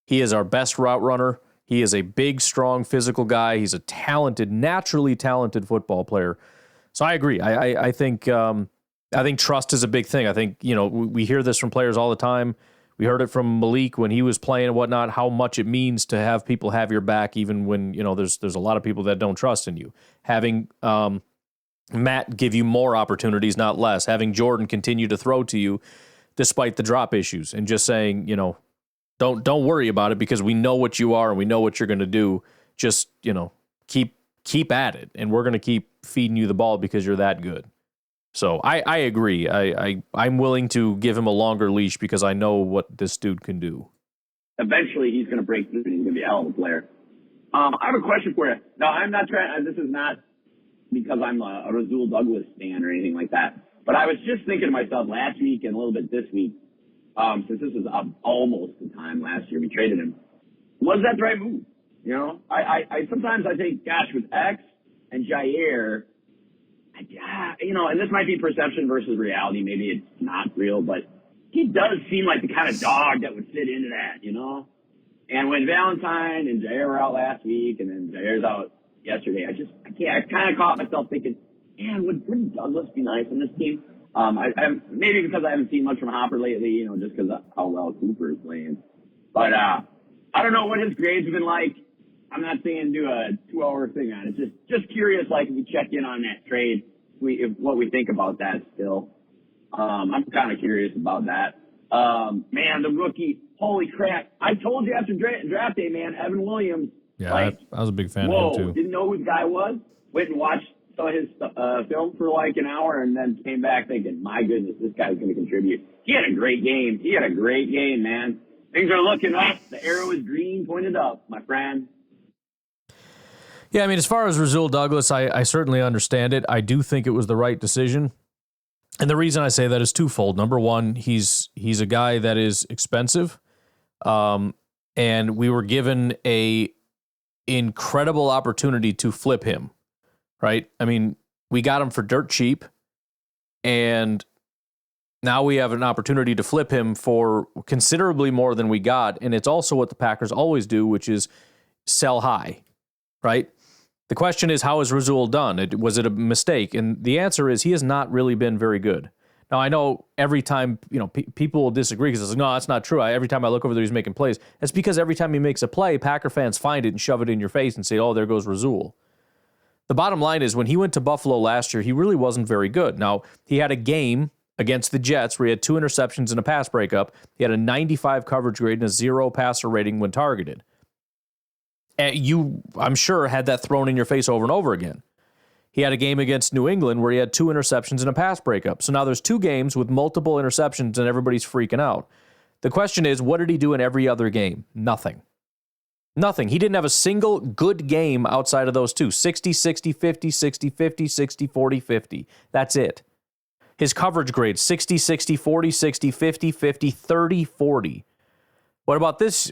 He is our best route runner. He is a big, strong, physical guy. He's a talented, naturally talented football player. So I agree. I think trust is a big thing. I think, you know, we hear this from players all the time. We heard it from Malik when he was playing and whatnot, how much it means to have people have your back, even when, you know, there's a lot of people that don't trust in you. Having Matt give you more opportunities, not less. Having Jordan continue to throw to you despite the drop issues, and just saying, you know, don't worry about it because we know what you are and we know what you're going to do. Just, you know, keep at it, and we're going to keep feeding you the ball because you're that good. So I agree. I'm willing to give him a longer leash because I know what this dude can do. Eventually, he's going to break through and he's going to be a hell of a player. I have a question for you. No, I'm not trying. This is not because I'm a Rasul Douglas fan or anything like that. But I was just thinking to myself last week and a little bit this week, since this was almost the time last year we traded him. Was that the right move? You know, I sometimes I think, gosh, with X and Jair, you know, and this might be perception versus reality. Maybe it's not real, but he does seem like the kind of dog that would fit into that, you know? And when Valentine and Jair were out last week and then Jair's out yesterday, I kind of caught myself thinking, man, wouldn't Douglas be nice on this team? Maybe because I haven't seen much from Hopper lately, you know, just because of how well Cooper is playing. But I don't know what his grades have been like. I'm not saying do a 2-hour thing on it. Just curious, like, if we check in on that trade, what we think about that still. I'm kind of curious about that. Man, the rookie, holy crap. I told you after draft day, man, Evan Williams. Yeah, like, I was a big fan whoa, of him, too. Didn't know who the guy was. Went and watched some of his film for like an hour and then came back thinking, my goodness, this guy's going to contribute. He had a great game. Man. Things are looking up. The arrow is green, pointed up, my friend. Yeah, I mean, as far as Rasul Douglas, I certainly understand it. I do think it was the right decision. And the reason I say that is twofold. Number one, he's a guy that is expensive. And we were given a incredible opportunity to flip him, right? I mean, we got him for dirt cheap. And Now we have an opportunity to flip him for considerably more than we got, and it's also what the Packers always do, which is sell high, right? The question is, how has Rasul done? Was it a mistake? And the answer is he has not really been very good. Now, I know every time, people will disagree because it's like, no, that's not true. Every time I look over there, he's making plays. That's because every time he makes a play, Packer fans find it and shove it in your face and say, oh, there goes Rasul. The bottom line is when he went to Buffalo last year, he really wasn't very good. Now, he had a game against the Jets where he had 2 interceptions and a pass breakup. He had a 95 coverage grade and a 0 passer rating when targeted. And you, I'm sure, had that thrown in your face over and over again. He had a game against New England where he had 2 interceptions and a pass breakup. So now there's 2 games with multiple interceptions and everybody's freaking out. The question is, what did he do in every other game? Nothing. Nothing. He didn't have a single good game outside of those 2. 60, 60, 50, 60, 50, 60, 40, 50. That's it. His coverage grade, 60, 60, 40, 60, 50, 50, 30, 40. What about this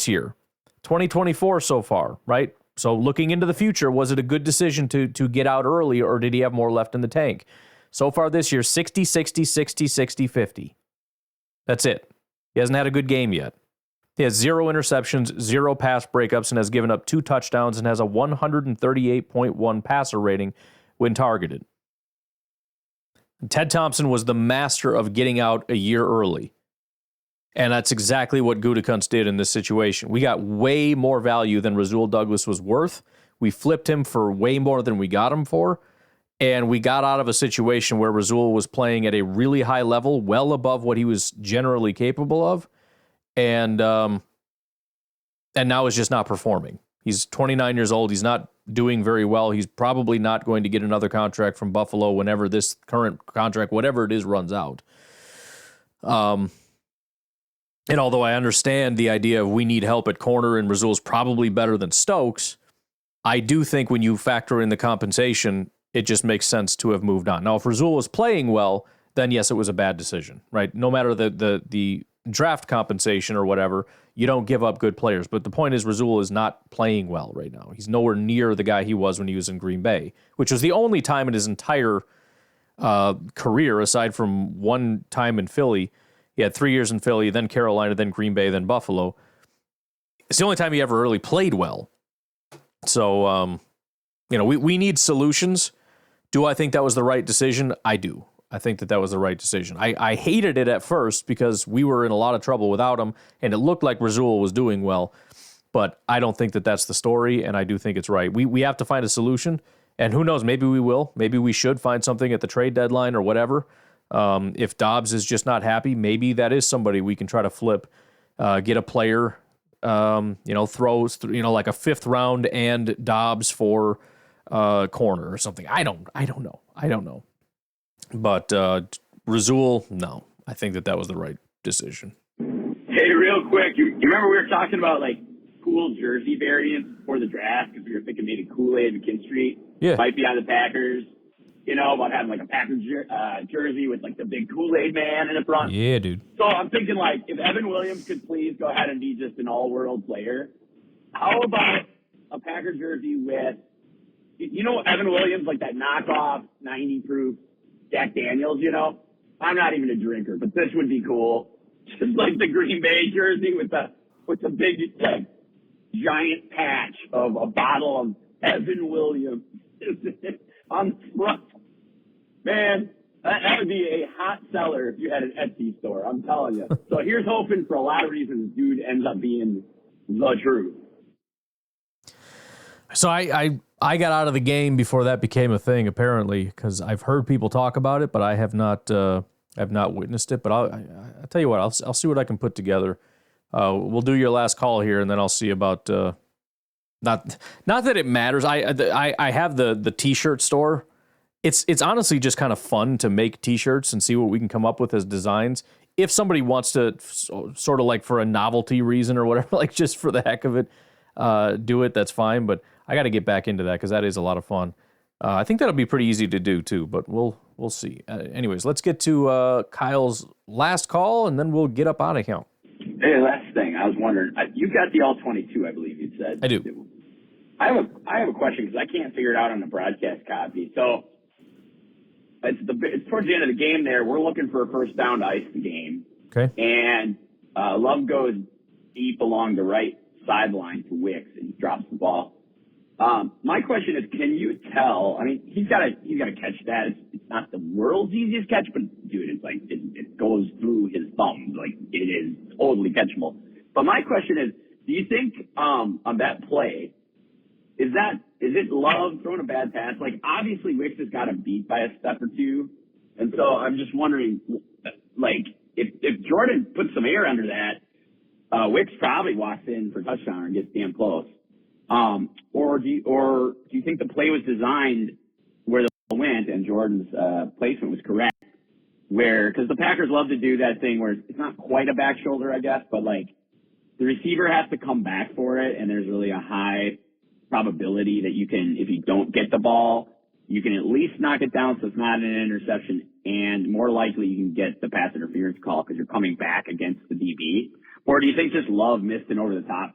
year? 2024 so far, right? So looking into the future, was it a good decision to get out early, or did he have more left in the tank? So far this year, 60, 60, 60, 60, 50. That's it. He hasn't had a good game yet. He has 0 interceptions, 0 pass breakups, and has given up 2 touchdowns and has a 138.1 passer rating when targeted. Ted Thompson was the master of getting out a year early. And that's exactly what Gutekunst did in this situation. We got way more value than Rasul Douglas was worth. We flipped him for way more than we got him for. And we got out of a situation where Rasul was playing at a really high level, well above what he was generally capable of. And now is just not performing. He's 29 years old. He's not doing very well. He's probably not going to get another contract from Buffalo whenever this current contract, whatever it is, runs out. And although I understand the idea of we need help at corner and Rasul's probably better than Stokes, I do think when you factor in the compensation, it just makes sense to have moved on. Now, if Rasul was playing well, then yes, it was a bad decision, right? No matter the draft compensation or whatever, you don't give up good players. But the point is, Rasul is not playing well right now. He's nowhere near the guy he was when he was in Green Bay, which was the only time in his entire career, aside from one time in Philly. He had 3 years in Philly, then Carolina, then Green Bay, then Buffalo. It's the only time he ever really played well. So, we need solutions. Do I think that was the right decision? I do. I think that was the right decision. I hated it at first because we were in a lot of trouble without him, and it looked like Rasul was doing well. But I don't think that that's the story, and I do think it's right. We have to find a solution, and who knows, maybe we will. Maybe we should find something at the trade deadline or whatever. If Dobbs is just not happy, maybe that is somebody we can try to flip, get a player, throws, like a 5th round and Dobbs for corner or something. I don't know. But Rasul, no. I think that was the right decision. Hey, real quick, you remember we were talking about like cool jersey variants before the draft because we were thinking maybe Kool-Aid McKinstry might be on the Packers. About having like a Packers jersey with like the big Kool-Aid man in the front. Yeah, dude. So I'm thinking like if Evan Williams could please go ahead and be just an all-world player, how about a Packer jersey with, Evan Williams, like that knockoff 90 proof Jack Daniels, I'm not even a drinker, but this would be cool. Just like the Green Bay jersey with the big like giant patch of a bottle of Evan Williams on the front. Man, that would be a hot seller if you had an Etsy store, I'm telling you. So here's hoping for a lot of reasons dude ends up being the truth. So I got out of the game before that became a thing, apparently, because I've heard people talk about it, but I have not witnessed it. But I'll tell you what, I'll see what I can put together. We'll do your last call here, and then I'll see about not that it matters. I have the T-shirt store. It's honestly just kind of fun to make T-shirts and see what we can come up with as designs. If somebody wants to sort of like for a novelty reason or whatever, like just for the heck of it, do it, that's fine. But I got to get back into that because that is a lot of fun. I think that'll be pretty easy to do too, but we'll see. Anyways, let's get to Kyle's last call, and then we'll get up out of here. Hey, last thing, I was wondering, you've got the All-22, I believe you said. I do. I have a question because I can't figure it out on the broadcast copy. So it's towards the end of the game there. We're looking for a first down to ice the game. Okay. And Love goes deep along the right sideline to Wicks, and he drops the ball. My question is, can you tell? I mean, he's got to catch that. It's not the world's easiest catch, but dude, it's like it goes through his thumbs. Like, it is totally catchable. But my question is, do you think on that play, is it Love throwing a bad pass? Like, obviously Wicks has got him beat by a step or two, and so I'm just wondering, like, if Jordan puts some air under that, Wicks probably walks in for a touchdown and gets damn close. Or do you think the play was designed where the ball went and Jordan's placement was correct? Because the Packers love to do that thing where it's not quite a back shoulder, I guess, but like the receiver has to come back for it, and there's really a high probability that you can, if you don't get the ball, you can at least knock it down so it's not an interception, and more likely you can get the pass interference call because you're coming back against the DB. Or do you think just Love missed an over-the-top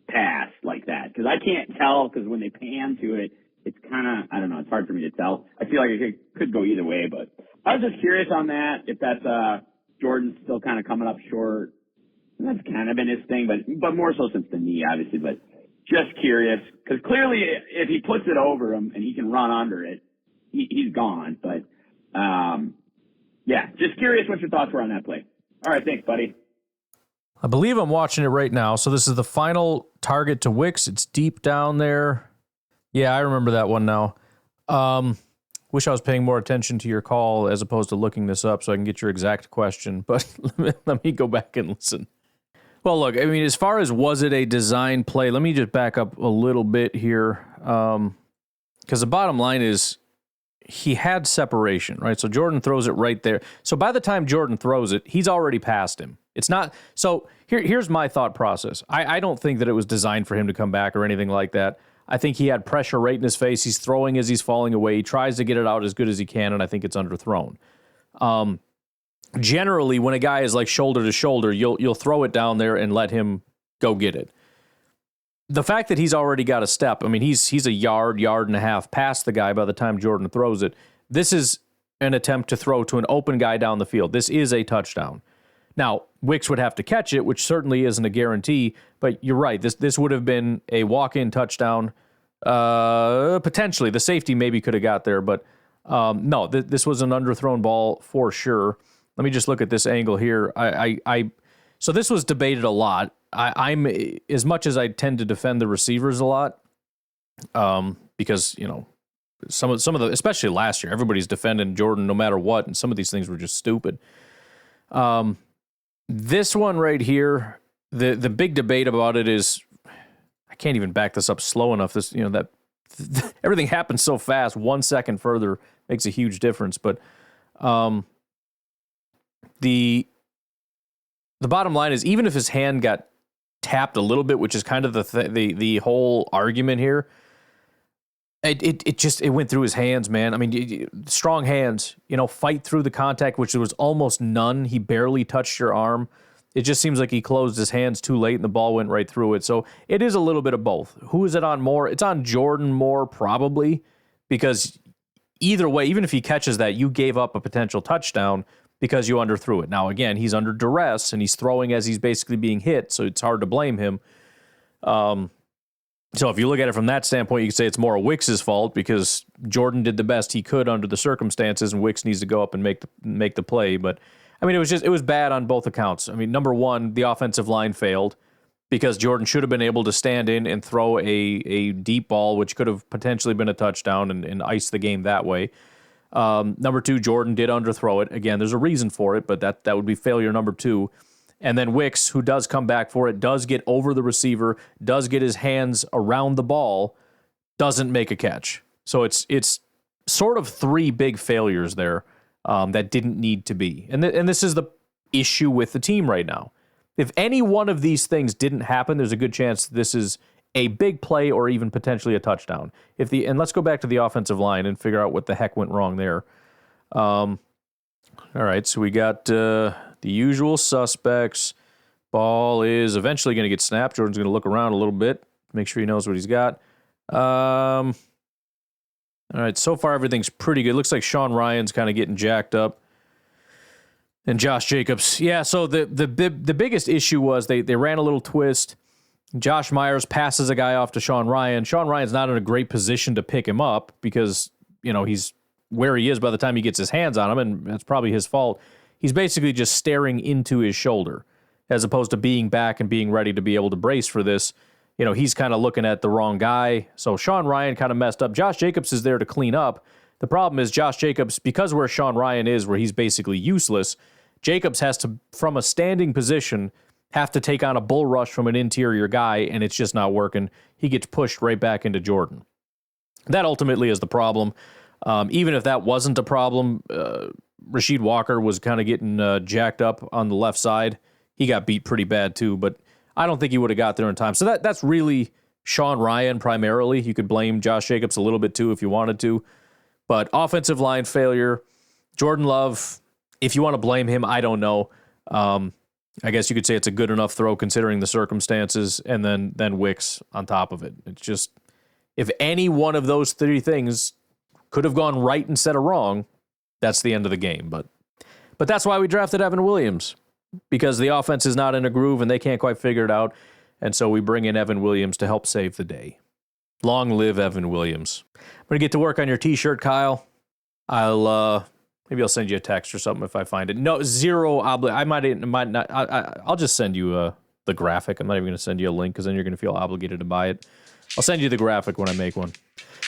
pass like that? Because I can't tell, because when they pan to it, it's kind of, I don't know, it's hard for me to tell. I feel like it could go either way, but I was just curious on that, if that's Jordan's still kind of coming up short. That's kind of been his thing, but more so since the knee, obviously. But just curious, because clearly if he puts it over him and he can run under it, he's gone. But, yeah, just curious what your thoughts were on that play. All right, thanks, buddy. I believe I'm watching it right now. So this is the final target to Wicks. It's deep down there. Yeah, I remember that one now. Wish I was paying more attention to your call as opposed to looking this up so I can get your exact question. But let me go back and listen. Well, look, I mean, as far as was it a design play, let me just back up a little bit here. Because the bottom line is he had separation, right? So Jordan throws it right there. So by the time Jordan throws it, he's already past him. It's not, so here's my thought process. I don't think that it was designed for him to come back or anything like that. I think he had pressure right in his face. He's throwing as he's falling away. He tries to get it out as good as he can, and I think it's underthrown. Generally, when a guy is like shoulder to shoulder, you'll throw it down there and let him go get it. The fact that he's already got a step, I mean, he's a yard and a half past the guy by the time Jordan throws it. This is an attempt to throw to an open guy down the field. This is a touchdown. Now, Wicks would have to catch it, which certainly isn't a guarantee, but you're right. This would have been a walk-in touchdown. Potentially. The safety maybe could have got there, but no, this was an underthrown ball for sure. Let me just look at this angle here. So this was debated a lot. I'm as much as I tend to defend the receivers a lot, because, you know, some of the, especially last year, everybody's defending Jordan no matter what, and some of these things were just stupid. This one right here, the big debate about it is, I can't even back this up slow enough. This, you know, that everything happens so fast. 1 second further makes a huge difference. But the bottom line is, even if his hand got tapped a little bit, which is kind of the whole argument here, it went through his hands, man. I mean, strong hands, you know, fight through the contact, which there was almost none. He barely touched your arm. It just seems like he closed his hands too late and the ball went right through it. So it is a little bit of both. Who is it on more? It's on Jordan more, probably, because either way, even if he catches that, you gave up a potential touchdown because you underthrew it. Now, again, he's under duress and he's throwing as he's basically being hit, so it's hard to blame him. So if you look at it from that standpoint, you could say it's more Wicks's fault because Jordan did the best he could under the circumstances, and Wicks needs to go up and make the play. But I mean, it was bad on both accounts. I mean, number one, the offensive line failed because Jordan should have been able to stand in and throw a deep ball, which could have potentially been a touchdown and ice the game that way. Number two, Jordan did underthrow it. Again, there's a reason for it, but that would be failure number two. And then Wicks, who does come back for it, does get over the receiver, does get his hands around the ball, doesn't make a catch. So it's sort of three big failures there that didn't need to be. And this is the issue with the team right now. If any one of these things didn't happen, there's a good chance this is a big play or even potentially a touchdown. And let's go back to the offensive line and figure out what the heck went wrong there. All right, so we got the usual suspects. Ball is eventually going to get snapped. Jordan's going to look around a little bit, make sure he knows what he's got. All right, so far everything's pretty good. Looks like Sean Ryan's kind of getting jacked up. And Josh Jacobs. Yeah, so the biggest issue was they ran a little twist. Josh Myers passes a guy off to Sean Ryan. Sean Ryan's not in a great position to pick him up because, he's where he is by the time he gets his hands on him, and that's probably his fault. He's basically just staring into his shoulder as opposed to being back and being ready to be able to brace for this. He's kind of looking at the wrong guy. So Sean Ryan kind of messed up. Josh Jacobs is there to clean up. The problem is Josh Jacobs, because where Sean Ryan is, where he's basically useless, Jacobs has to, from a standing position, have to take on a bull rush from an interior guy, and it's just not working. He gets pushed right back into Jordan. That ultimately is the problem. Even if that wasn't a problem, Rasheed Walker was kind of getting jacked up on the left side. He got beat pretty bad too, but I don't think he would have got there in time. So that's really Sean Ryan primarily. You could blame Josh Jacobs a little bit too if you wanted to. But offensive line failure, Jordan Love, if you want to blame him, I don't know. I guess you could say it's a good enough throw considering the circumstances, and then Wicks on top of it. It's just, if any one of those three things could have gone right instead of wrong, that's the end of the game. But that's why we drafted Evan Williams, because the offense is not in a groove and they can't quite figure it out. And so we bring in Evan Williams to help save the day. Long live Evan Williams. I'm going to get to work on your t-shirt, Kyle. Maybe I'll send you a text or something if I find it. No, zero I might not. I'll just send you the graphic. I'm not even going to send you a link because then you're going to feel obligated to buy it. I'll send you the graphic when I make one.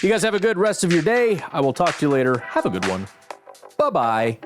You guys have a good rest of your day. I will talk to you later. Have a good one. Bye-bye.